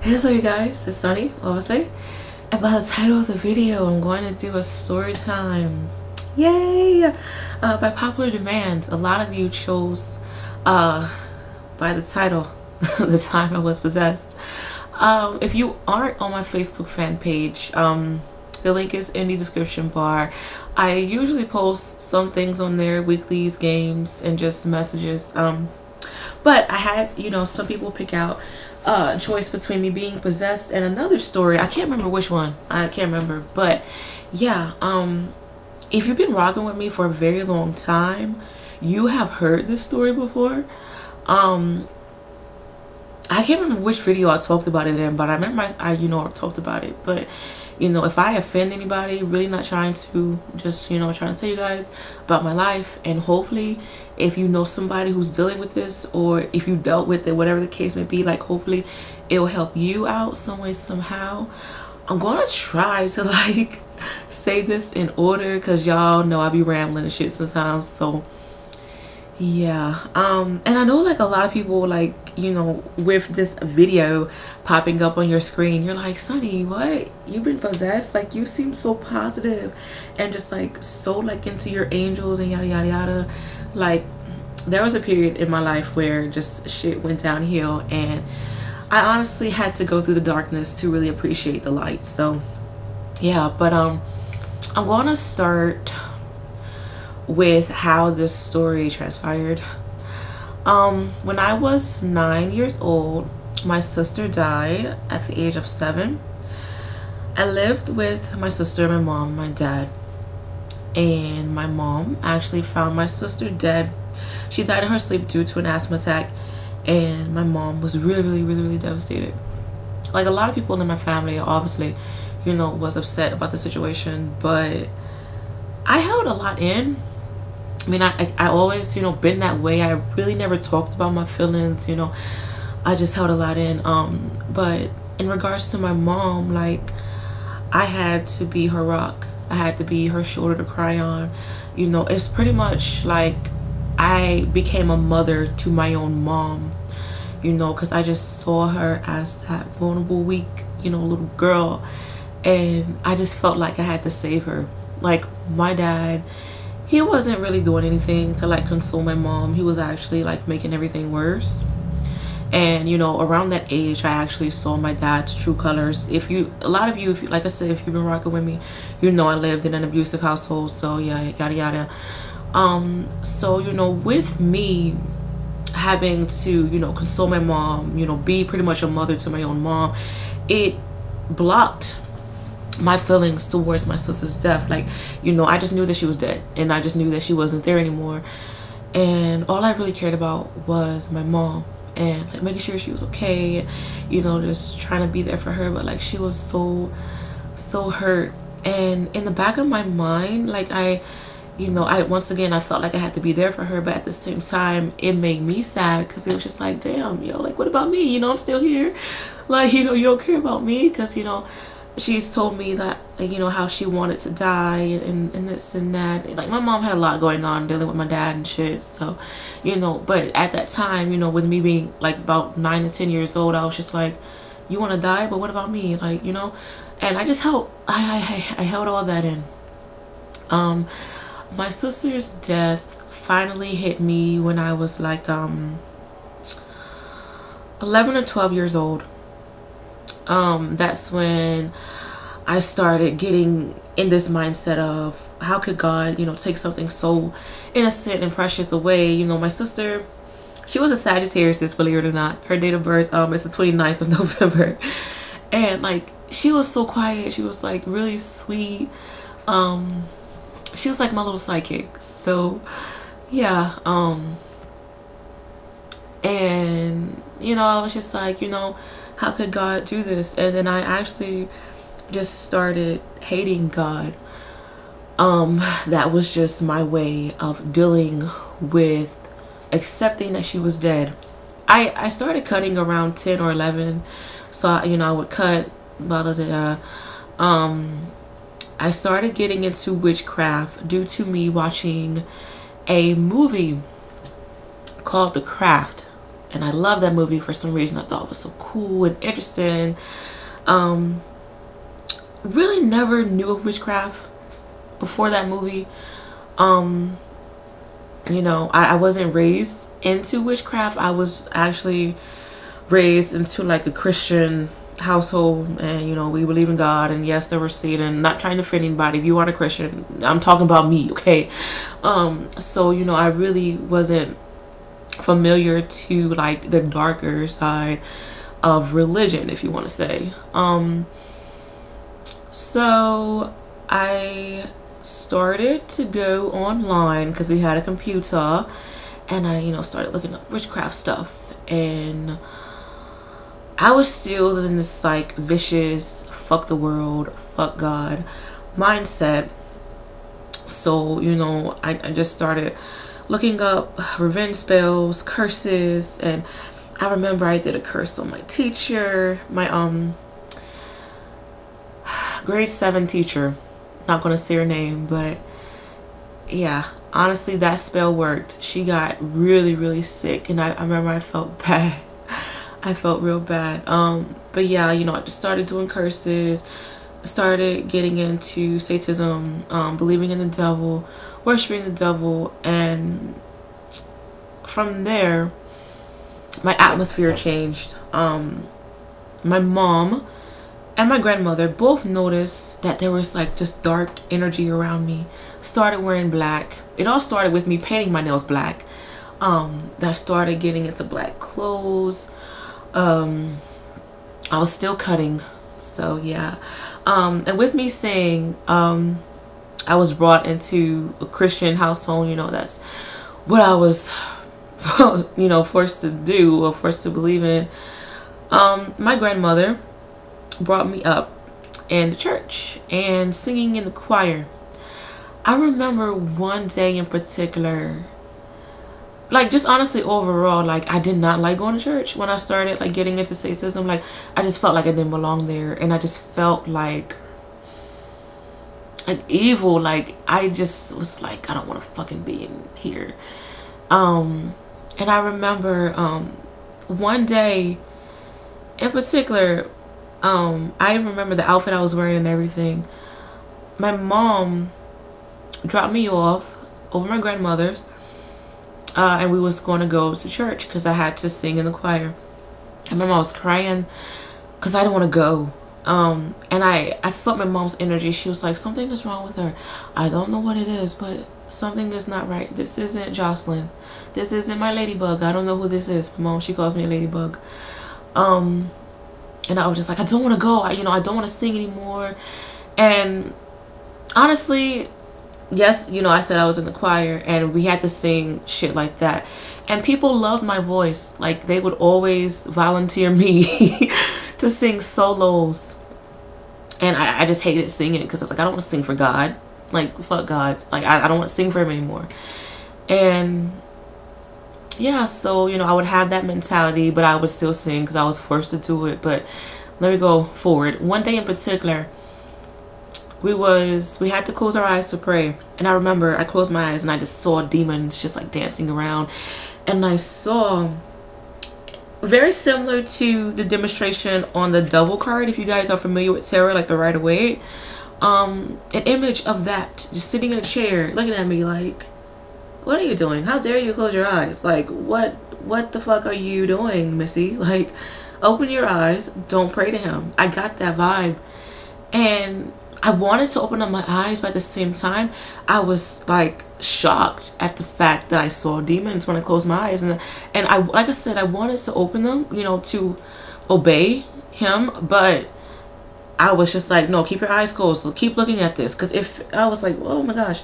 Hey, so you guys, it's Sunny, obviously. And by the title of the video, I'm going to do a story time. Yay! By popular demand, a lot of you chose, by the title, the time I was possessed. If you aren't on my Facebook fan page, the link is in the description bar. I usually post some things on there, weeklies, games, and just messages. But I had, some people pick out a choice between me being possessed and another story. I can't remember which one. I can't remember. But yeah, if you've been rocking with me for a very long time, you have heard this story before. I can't remember which video I talked about it in, but I remember I talked about it. But if I offend anybody, really not trying to, just trying to tell you guys about my life, and hopefully if you know somebody who's dealing with this, or if you dealt with it, whatever the case may be, like hopefully it will help you out some way, somehow. I'm gonna try to like say this in order, because y'all know I be rambling and shit sometimes. So yeah, and I know like a lot of people, like with this video popping up on your screen, you're like, Sunny, what, you've been possessed? Like, you seem so positive and just like so like into your angels and yada yada yada. Like, there was a period in my life where just shit went downhill, and I honestly had to go through the darkness to really appreciate the light. So yeah, but I'm gonna start with how this story transpired. When I was 9 years old, my sister died at the age of 7. I lived with my sister, my mom, my dad, and my mom actually found my sister dead. She died in her sleep due to an asthma attack, and my mom was really devastated. Like a lot of people in my family, obviously, was upset about the situation, but I held a lot in. I mean, I always, been that way. I really never talked about my feelings, I just held a lot in. But in regards to my mom, like, I had to be her rock. I had to be her shoulder to cry on. It's pretty much like I became a mother to my own mom, because I just saw her as that vulnerable, weak, little girl. And I just felt like I had to save her. Like, my dad, he wasn't really doing anything to like console my mom. He was actually like making everything worse. And around that age, I actually saw my dad's true colors. A lot of you, like I said, if you've been rocking with me, I lived in an abusive household. So yeah, yada yada. So with me having to console my mom, be pretty much a mother to my own mom, it blocked my feelings towards my sister's death. Like, I just knew that she was dead, and I just knew that she wasn't there anymore, and all I really cared about was my mom, and like making sure she was okay, and just trying to be there for her. But like, she was so hurt, and in the back of my mind, like I once again, I felt like I had to be there for her, but at the same time it made me sad, because it was just like, damn, like, what about me? I'm still here. Like, you don't care about me, because she's told me that, like, how she wanted to die, and this and that. Like, my mom had a lot going on dealing with my dad and shit. So, but at that time, with me being like about 9 to 10 years old, I was just like, you want to die, but what about me? Like, and I just held, I held all that in. My sister's death finally hit me when I was like 11 or 12 years old. That's when I started getting in this mindset of, how could God, take something so innocent and precious away? My sister, she was a Sagittarius, believe it or not. Her date of birth is the 29th of November. And like, she was so quiet. She was like really sweet. She was like my little sidekick. So yeah, and I was just like, how could God do this? And then I actually just started hating God. That was just my way of dealing with accepting that she was dead. I started cutting around 10 or 11. So I would cut, blah blah blah. I started getting into witchcraft due to me watching a movie called The Craft. And I love that movie for some reason. I thought it was so cool and interesting. Really never knew of witchcraft before that movie. You know, I wasn't raised into witchcraft. I was actually raised into like a Christian household, and you know, we believe in God, and yes, there was Satan. Not trying to offend anybody. If you aren't a Christian, I'm talking about me, okay? So you know, I really wasn't familiar to like the darker side of religion, if you want to say. So I started to go online because we had a computer, and I, you know, started looking up witchcraft stuff, and I was still in this like vicious fuck the world, fuck God mindset. So you know, I just started looking up revenge spells, curses, and I remember I did a curse on my teacher, my grade 7 teacher. Not gonna say her name, but yeah, honestly, that spell worked. She got really sick, and I remember I felt bad. I felt real bad. But yeah, you know, I just started doing curses, started getting into Satanism, believing in the devil, worshiping the devil, and from there my atmosphere changed. My mom and my grandmother both noticed that there was like just dark energy around me. Started wearing black. It all started with me painting my nails black. That started getting into black clothes. I was still cutting, so yeah. And with me saying I was brought into a Christian household, you know, that's what I was you know, forced to do or forced to believe in. My grandmother brought me up in the church and singing in the choir. I remember one day in particular, like just honestly overall, like I did not like going to church when I started like getting into Satanism. Like I just felt like I didn't belong there, and I just felt like evil. Like I just was like, I don't want to fucking be in here. And I remember one day in particular, I even remember the outfit I was wearing and everything. My mom dropped me off over my grandmother's, and we was going to go to church because I had to sing in the choir. I remember I was crying because I didn't want to go. And I felt my mom's energy. She was like, something is wrong with her. I don't know what it is, but something is not right. This isn't Jocelyn. This isn't my ladybug. I don't know who this is. My mom, she calls me a ladybug. And I was just like, I don't want to go. I don't want to sing anymore. And honestly, yes, you know, I said I was in the choir and we had to sing shit like that. And people loved my voice. Like they would always volunteer me to sing solos. And I just hated singing because I was like, I don't want to sing for God. Like, fuck God. Like, I don't want to sing for him anymore. And yeah, so, you know, I would have that mentality, but I would still sing because I was forced to do it. But let me go forward. One day in particular, we had to close our eyes to pray. And I remember I closed my eyes and I just saw demons just like dancing around. And I saw, very similar to the demonstration on the devil card, if you guys are familiar with tarot, like the Rider-Waite, an image of that just sitting in a chair looking at me like, what are you doing? How dare you close your eyes? Like, what the fuck are you doing, Missy? Like, open your eyes, don't pray to him. I got that vibe. And I wanted to open up my eyes, but at the same time, I was like shocked at the fact that I saw demons when I closed my eyes. And I, like I said, I wanted to open them, you know, to obey him, but I was just like, no, keep your eyes closed. So keep looking at this. Because if I was like, oh my gosh.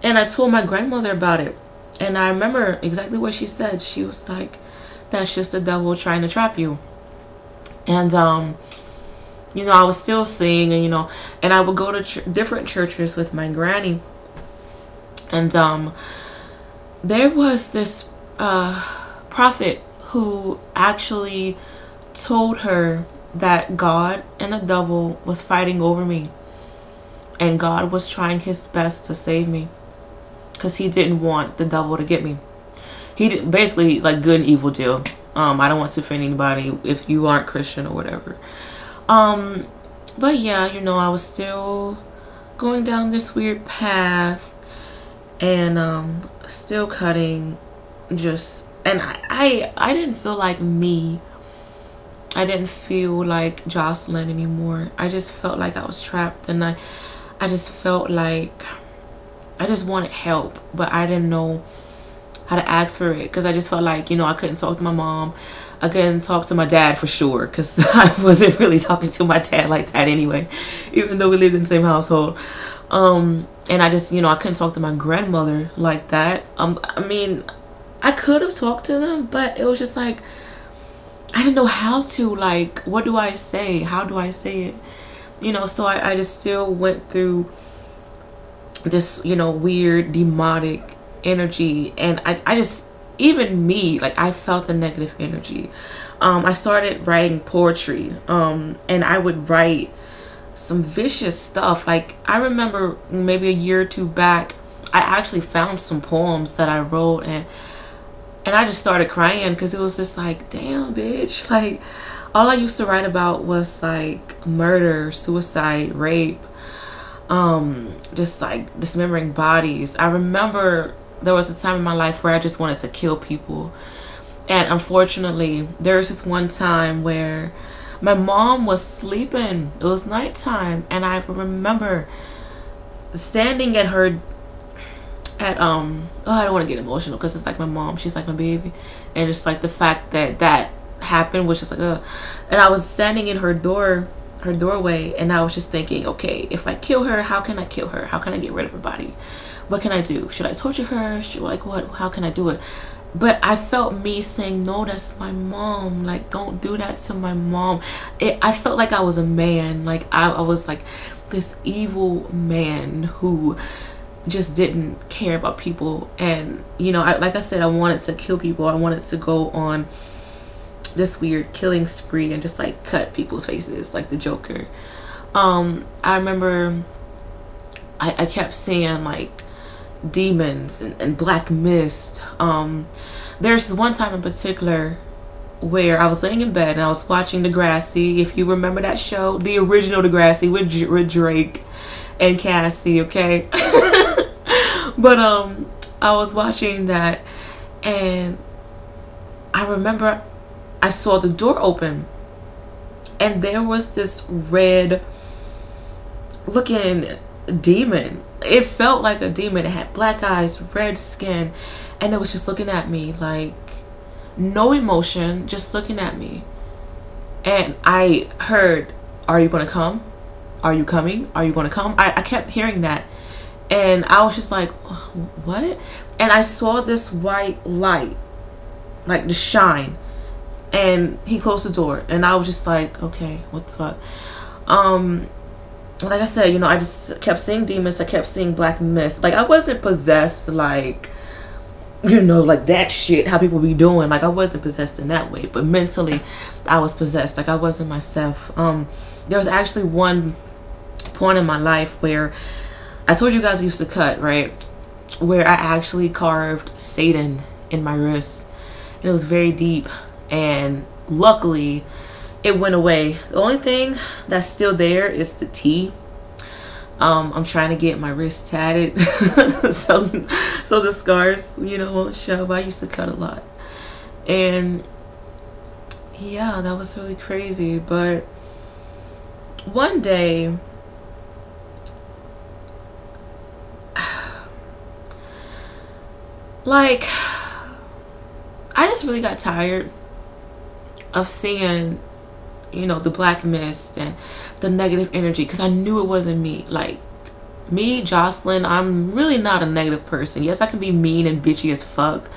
And I told my grandmother about it. And I remember exactly what she said. She was like, that's just the devil trying to trap you. And, you know, I was still singing, and, you know, and I would go to different churches with my granny. And there was this prophet who actually told her that God and the devil was fighting over me. And God was trying his best to save me. Because he didn't want the devil to get me. He did basically like good and evil deal. I don't want to offend anybody if you aren't Christian or whatever. But yeah, you know, I was still going down this weird path, and still cutting, just, and I didn't feel like me. I didn't feel like Jocelyn anymore. I just felt like I was trapped, and I just felt like I just wanted help, but I didn't know how to ask for it, because I just felt like, you know, I couldn't talk to my mom. I couldn't talk to my dad for sure, because I wasn't really talking to my dad like that anyway, even though we lived in the same household. And I just, you know, I couldn't talk to my grandmother like that. I mean, I could have talked to them, but it was just like, I didn't know how to, like, what do I say? How do I say it? You know, so I just still went through this, you know, weird demonic energy, and I just, even me, like, I felt the negative energy. I started writing poetry, and I would write some vicious stuff. Like, I remember maybe a year or two back, I actually found some poems that I wrote, and I just started crying, because it was just like, damn, bitch, like, all I used to write about was like murder, suicide, rape, just like dismembering bodies. I remember there was a time in my life where I just wanted to kill people, and unfortunately there was this one time where my mom was sleeping. It was nighttime, and I remember standing at her oh, I don't want to get emotional, because it's like my mom, she's like my baby, and it's like the fact that that happened was just like, and I was standing in her doorway, and I was just thinking, okay, if I kill her, how can I kill her? How can I get rid of her body? What can I do? Should I torture her? Like, what? How can I do it? But I felt me saying, no, that's my mom, like, don't do that to my mom. I felt like I was a man, like I was like this evil man who just didn't care about people. And, you know, like I said, I wanted to kill people. I wanted to go on this weird killing spree and just like cut people's faces like the Joker. I remember I kept seeing like demons and black mist. There's one time in particular where I was laying in bed and I was watching Degrassi, if you remember that show, the original Degrassi with Drake and Cassie, okay? But I was watching that, and I remember I saw the door open, and there was this red looking demon. It felt like a demon. It had black eyes, red skin, and it was just looking at me, like no emotion, just looking at me. And I heard, are you gonna come? Are you coming? Are you gonna come? I kept hearing that, and I was just like, what? And I saw this white light, like the shine, and he closed the door, and I was just like, okay, what the fuck? Like I said, you know, I just kept seeing demons. I kept seeing black mist. Like, I wasn't possessed, like, you know, like that shit, how people be doing. Like, I wasn't possessed in that way, but mentally I was possessed. Like, I wasn't myself. There was actually one point in my life where I told you guys I used to cut, right? Where I actually carved Satan in my wrist, and it was very deep, and luckily it went away. The only thing that's still there is the T. I'm trying to get my wrist tatted so the scars, you know, won't show. But I used to cut a lot, and yeah, that was really crazy. But one day, like, I just really got tired of seeing, you know, the black mist and the negative energy, because I knew it wasn't me. Like, me, Jocelyn, I'm really not a negative person. Yes, I can be mean and bitchy as fuck,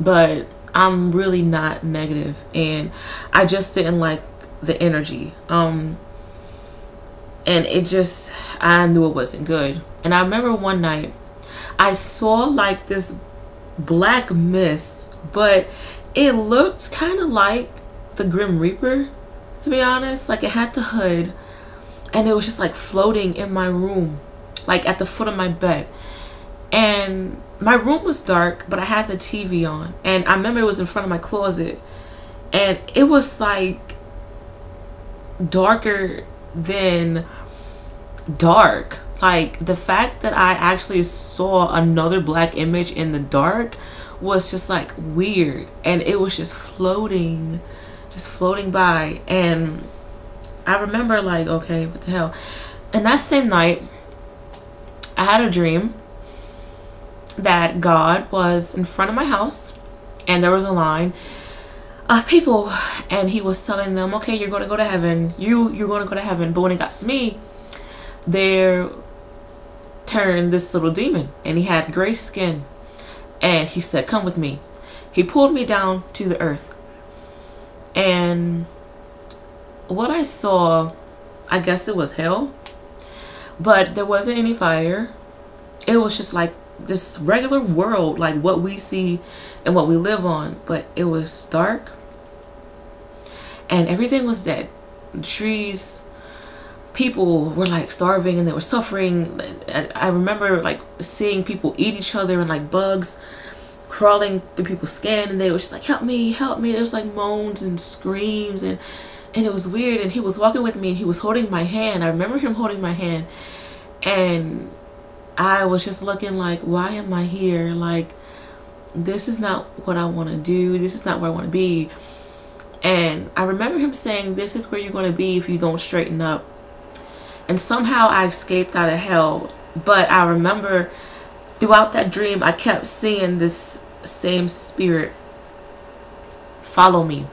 but I'm really not negative, and I just didn't like the energy. And it just, I knew it wasn't good. And I remember one night I saw like this black mist, but it looked kind of like the Grim Reaper, to be honest. Like, it had the hood, and it was just like floating in my room, like at the foot of my bed. And my room was dark, but I had the TV on, and I remember it was in front of my closet, and it was like darker than dark. Like the fact that I actually saw another black image in the dark was just like weird, and it was just floating by. And I remember like, okay, what the hell. And that same night I had a dream that God was in front of my house and there was a line of people, and he was telling them, okay, you're going to go to heaven, you're going to go to heaven. But when it got to me, there turned this little demon, and he had gray skin, and he said, come with me. He pulled me down to the earth, and what I saw, I guess it was hell, but there wasn't any fire. It was just like this regular world, like what we see and what we live on, but it was dark and everything was dead. The trees, people were like starving and they were suffering. I remember like seeing people eat each other, and like bugs crawling through people's skin, and they were just like, help me, help me. There was like moans and screams, and it was weird. And he was walking with me and he was holding my hand. I remember him holding my hand, and I was just looking like, why am I here? Like, this is not what I want to do. This is not where I want to be. And I remember him saying, this is where you're going to be if you don't straighten up. And somehow I escaped out of hell. But I remember throughout that dream, I kept seeing this same spirit follow me.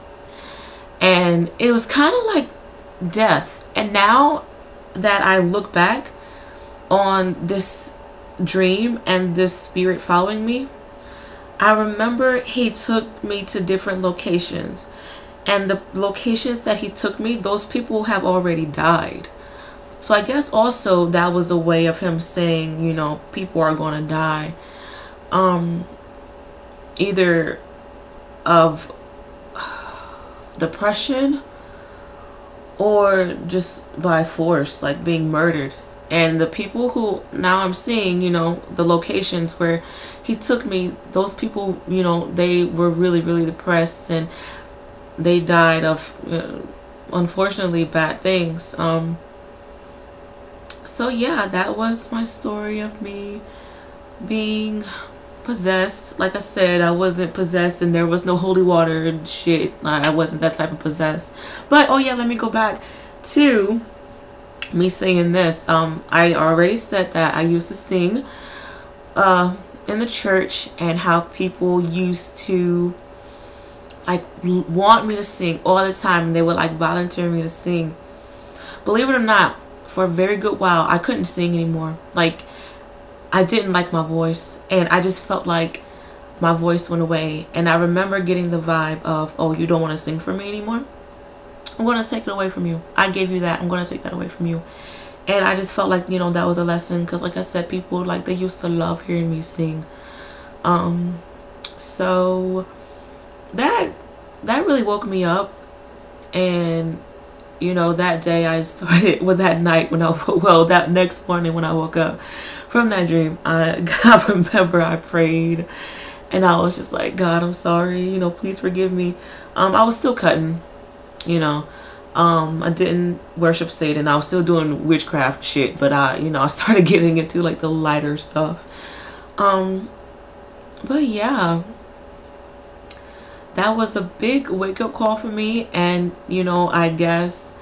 And it was kind of like death. And now that I look back on this dream and this spirit following me, I remember he took me to different locations, and the locations that he took me, those people have already died. So I guess also that was a way of him saying, you know, people are going to die, either of depression or just by force, like being murdered. And the people who now I'm seeing, you know, the locations where he took me, those people, you know, they were really, really depressed, and they died of unfortunately bad things. So yeah, that was my story of me being possessed. Like I said, I wasn't possessed, and there was no holy water and shit. I wasn't that type of possessed. But oh yeah, let me go back to me singing this. I already said that I used to sing in the church, and how people used to like want me to sing all the time. They would like volunteer me to sing. Believe it or not, for a very good while I couldn't sing anymore. Like, I didn't like my voice, and I just felt like my voice went away. And I remember getting the vibe of, oh, you don't want to sing for me anymore? I'm going to take it away from you. I gave you that. I'm going to take that away from you. And I just felt like, you know, that was a lesson, because like I said, people, like, they used to love hearing me sing. So that really woke me up. And you know, that day I started, well, that night when that next morning when I woke up from that dream, I remember I prayed, and I was just like, God, I'm sorry, you know, please forgive me. I was still cutting, you know, I didn't worship Satan. I was still doing witchcraft shit, but you know, I started getting into like the lighter stuff. But yeah, that was a big wake-up call for me. And you know, I guess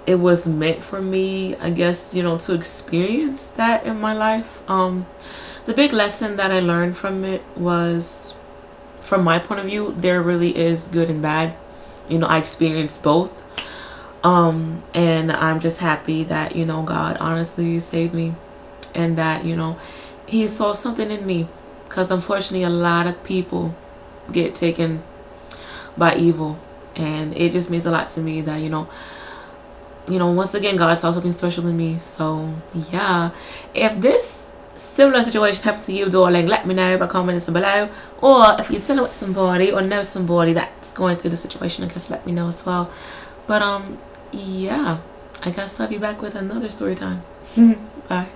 it was meant for me, I guess, you know, to experience that in my life. The big lesson that I learned from it was, from my point of view, there really is good and bad. You know, I experienced both. And I'm just happy that, you know, God honestly saved me, and that, you know, he saw something in me, because unfortunately a lot of people get taken by evil, and it just means a lot to me that, you know, once again, God saw something special in me. So yeah, if this similar situation happened to you, darling, let me know by commenting below. Or if you're dealing with somebody or know somebody that's going through the situation, I guess let me know as well. But yeah, I guess I'll be back with another story time. Bye.